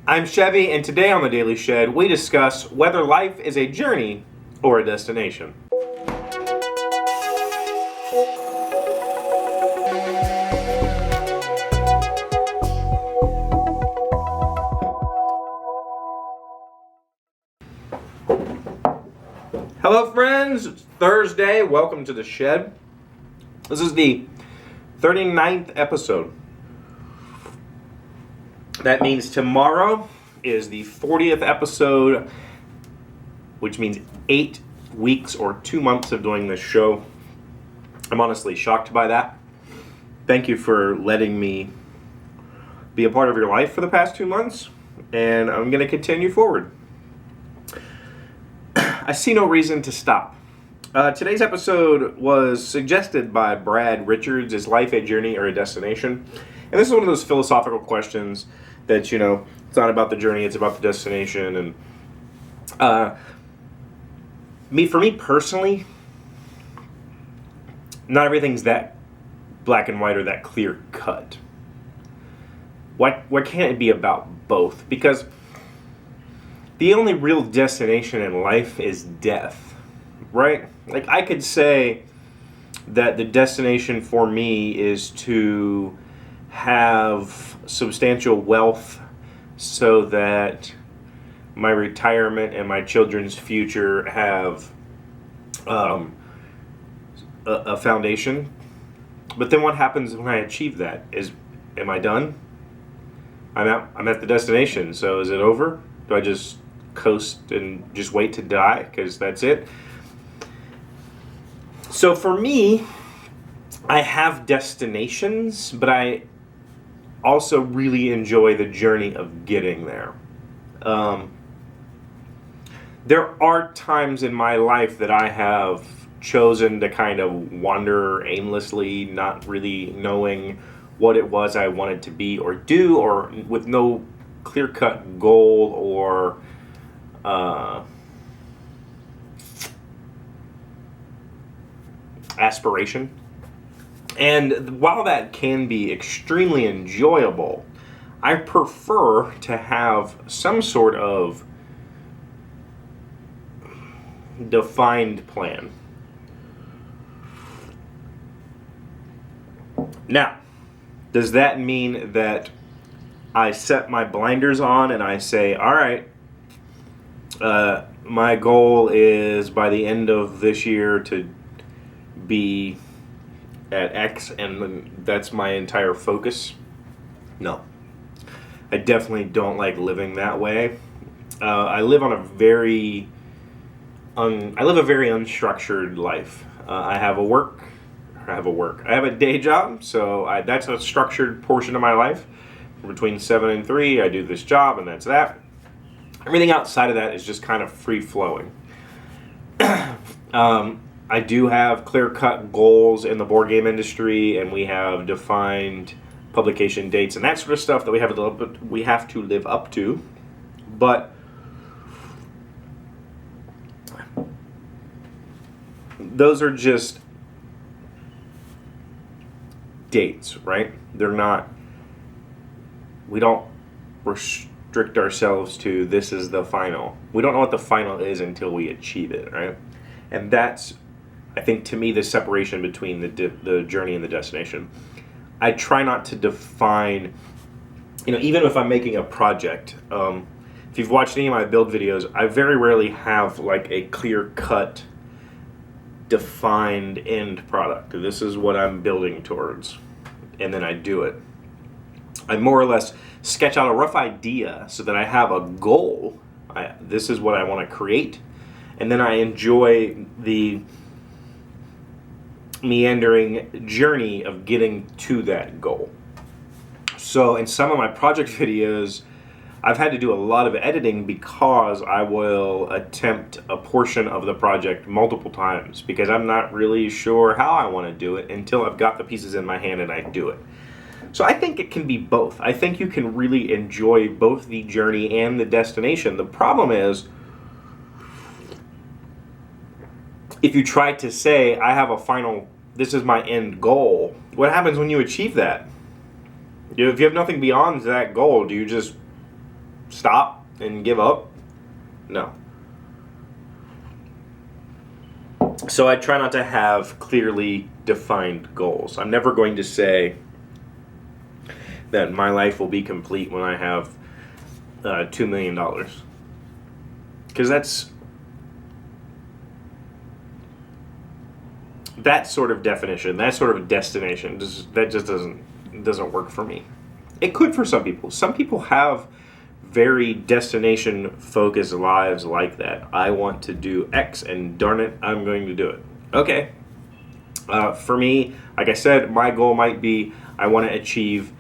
I'm Chevee, and today on the Daily Shed, we discuss whether life is a journey or a destination. Hello, friends. It's Thursday. Welcome to the Shed. This is the 39th episode. That means tomorrow is the 40th episode, which means 8 weeks or 2 months of doing this show. I'm honestly shocked by that. Thank you for letting me be a part of your life for the past 2 months, and I'm going to continue forward. I see no reason to stop. Today's episode was suggested by Brad Richards. Is life a journey or a destination? And this is one of those philosophical questions that, it's not about the journey, it's about the destination. And for me personally, not everything's that black and white or that clear cut. Why can't it be about both? Because the only real destination in life is death, right? Like, I could say that the destination for me is to have substantial wealth so that my retirement and my children's future have a foundation. But then what happens when I achieve that? Am I done? I'm at the destination, so is it over? Do I just coast and just wait to die because that's it? So for me, I have destinations, but I also really enjoy the journey of getting there. There are times in my life that I have chosen to kind of wander aimlessly, not really knowing what it was I wanted to be or do, or with no clear-cut goal or aspiration. And while that can be extremely enjoyable, I prefer to have some sort of defined plan. Now, does that mean that I set my blinders on and I say, all right, my goal is by the end of this year to be at X and that's my entire focus? No. I definitely don't like living that way. I live a very unstructured life. I have a day job, so that's a structured portion of my life. Between 7 and 3, I do this job, and that's that. Everything outside of that is just kind of free-flowing. I do have clear-cut goals in the board game industry, and we have defined publication dates and that sort of stuff that we have to live up to. But those are just dates, right? They're not. We don't restrict ourselves to this is the final. We don't know what the final is until we achieve it, right? And that's, I think, to me, the separation between the journey and the destination. I try not to define, even if I'm making a project. If you've watched any of my build videos, I very rarely have like a clear-cut, defined end product. This is what I'm building towards, and then I do it. I more or less sketch out a rough idea so that I have a goal. This is what I want to create, and then I enjoy the meandering journey of getting to that goal. So in some of my project videos, I've had to do a lot of editing because I will attempt a portion of the project multiple times because I'm not really sure how I want to do it until I've got the pieces in my hand and I do it. So I think it can be both. I think you can really enjoy both the journey and the destination. The problem is, if you try to say, I have a final, this is my end goal, what happens when you achieve that? If you have nothing beyond that goal, do you just stop and give up? No. So I try not to have clearly defined goals. I'm never going to say that my life will be complete when I have $2 million. Because that sort of definition, that sort of destination, that just doesn't work for me. It could for some people. Some people have very destination focused lives like that. I want to do X and darn it, I'm going to do it. Okay. For me, like I said, my goal might be I want to achieve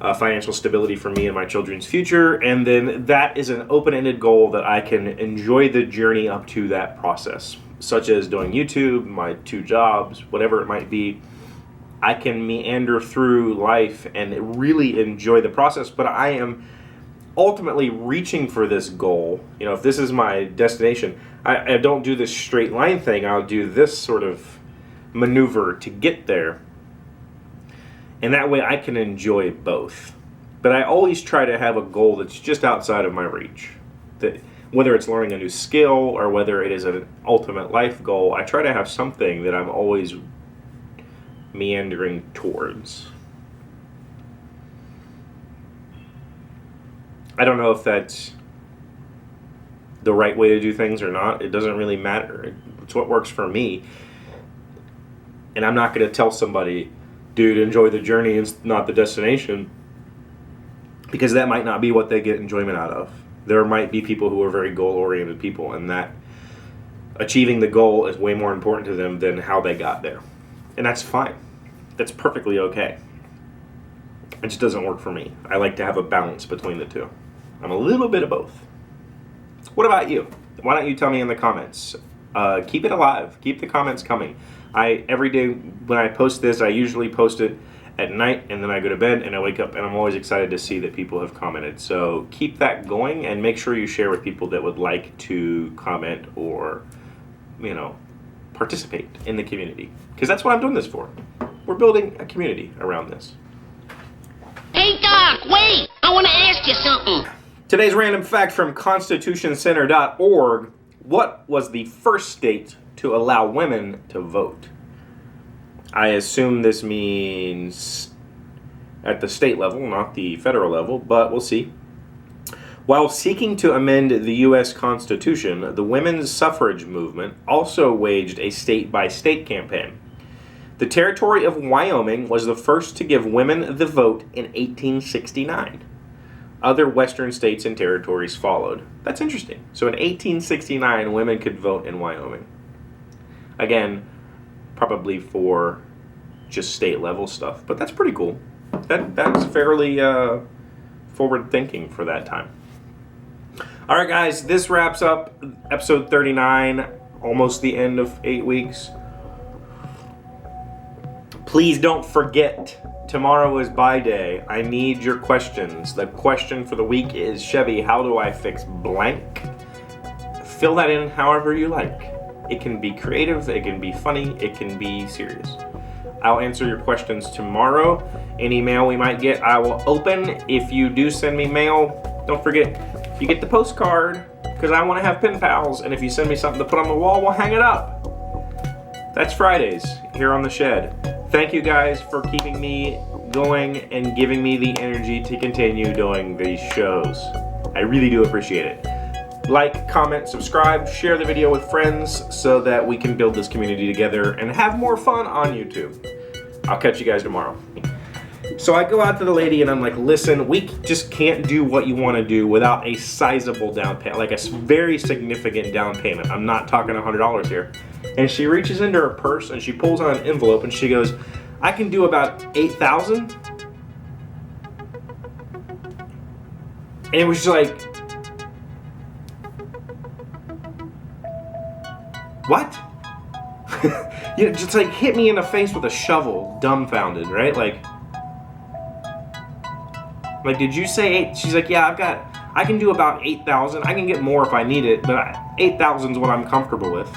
financial stability for me and my children's future, and then that is an open-ended goal that I can enjoy the journey up to that process, such as doing YouTube, my 2 jobs, whatever it might be. I can meander through life and really enjoy the process, but I am ultimately reaching for this goal. You know, if this is my destination, I don't do this straight line thing. I'll do this sort of maneuver to get there. And that way I can enjoy both. But I always try to have a goal that's just outside of my reach. That whether it's learning a new skill or whether it is an ultimate life goal, I try to have something that I'm always meandering towards. I don't know if that's the right way to do things or not. It doesn't really matter. It's what works for me. And I'm not going to tell somebody, dude, enjoy the journey and not the destination, because that might not be what they get enjoyment out of. There might be people who are very goal-oriented people, and that achieving the goal is way more important to them than how they got there. And that's fine. That's perfectly okay. It just doesn't work for me. I like to have a balance between the two. I'm a little bit of both. What about you? Why don't you tell me in the comments? Keep it alive. Keep the comments coming. Every day when I post this, I usually post it at night, and then I go to bed and I wake up, and I'm always excited to see that people have commented. So keep that going, and make sure you share with people that would like to comment or, participate in the community. Because that's what I'm doing this for. We're building a community around this. Hey, Doc, wait! I want to ask you something. Today's random fact from constitutioncenter.org. What was the first state to allow women to vote? I assume this means at the state level, not the federal level, but we'll see. While seeking to amend the U.S. Constitution, the women's suffrage movement also waged a state-by-state campaign. The territory of Wyoming was the first to give women the vote in 1869. Other western states and territories followed. That's interesting. So in 1869, women could vote in Wyoming. Again, probably for just state level stuff, but that's pretty cool. That's fairly forward thinking for that time. All right, guys, this wraps up episode 39, almost the end of 8 weeks. Please don't forget, tomorrow is buy day. I need your questions. The question for the week is, Chevee, how do I fix blank? Fill that in however you like. It can be creative, it can be funny, it can be serious. I'll answer your questions tomorrow. Any mail we might get, I will open. If you do send me mail, don't forget, you get the postcard, because I want to have pen pals, and if you send me something to put on the wall, we'll hang it up. That's Fridays here on The Shed. Thank you guys for keeping me going and giving me the energy to continue doing these shows. I really do appreciate it. Like, comment, subscribe, share the video with friends so that we can build this community together and have more fun on YouTube. I'll catch you guys tomorrow. So I go out to the lady and I'm like, listen, we just can't do what you want to do without a sizable down payment, like a very significant down payment. I'm not talking $100 here. And she reaches into her purse and she pulls out an envelope and she goes, I can do about $8,000. And it was just like, what? Just like hit me in the face with a shovel, dumbfounded, right? Like, did you say 8? She's like, yeah, I can do about 8,000. I can get more if I need it, but 8,000 is what I'm comfortable with.